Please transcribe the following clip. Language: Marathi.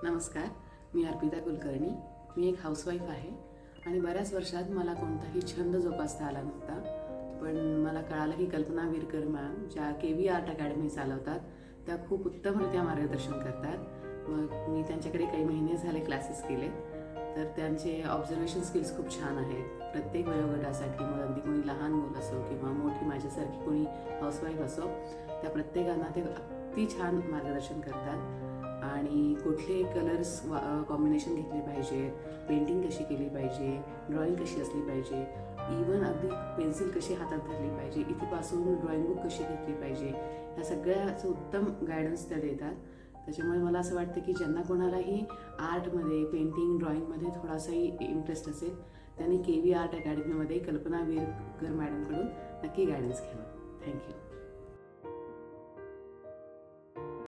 नमस्कार, मी अर्पिता कुलकर्णी. मी एक हाऊसवाईफ आहे आणि बऱ्याच वर्षात मला कोणताही छंद जोपासता आला नव्हता. पण मला कळालं की कल्पना विरकर मॅम ज्या KV आर्ट अकॅडमी चालवतात त्या खूप उत्तमरित्या मार्गदर्शन करतात. मग मी त्यांच्याकडे काही महिने झाले क्लासेस केले. तर त्यांचे ऑब्झर्वेशन स्किल्स खूप छान आहेत. प्रत्येक वयोगटासाठी, मग अगदी कोणी लहान मुलं असो किंवा मोठी माझ्यासारखी कोणी हाऊसवाईफ असो, त्या प्रत्येकांना ते अगदी छान मार्गदर्शन करतात. आणि कुठले कलर्स कॉम्बिनेशन घेतले पाहिजे, पेंटिंग कशी केली पाहिजे, ड्रॉइंग कशी असली पाहिजे, इवन अगदी पेन्सिल कशी हातात धरली पाहिजे, इथेपासून ड्रॉइंग बुक कशी घेतली पाहिजे, ह्या सगळ्याचं उत्तम गायडन्स त्या देतात. त्याच्यामुळे मला असं वाटतं की ज्यांना कोणालाही आर्टमध्ये, पेंटिंग, ड्रॉइंगमध्ये थोडासाही इंटरेस्ट असेल त्यांनी KV आर्ट अकॅडमीमध्ये कल्पना विरकर मॅडमकडून नक्की गायडन्स घ्यावा. थँक्यू.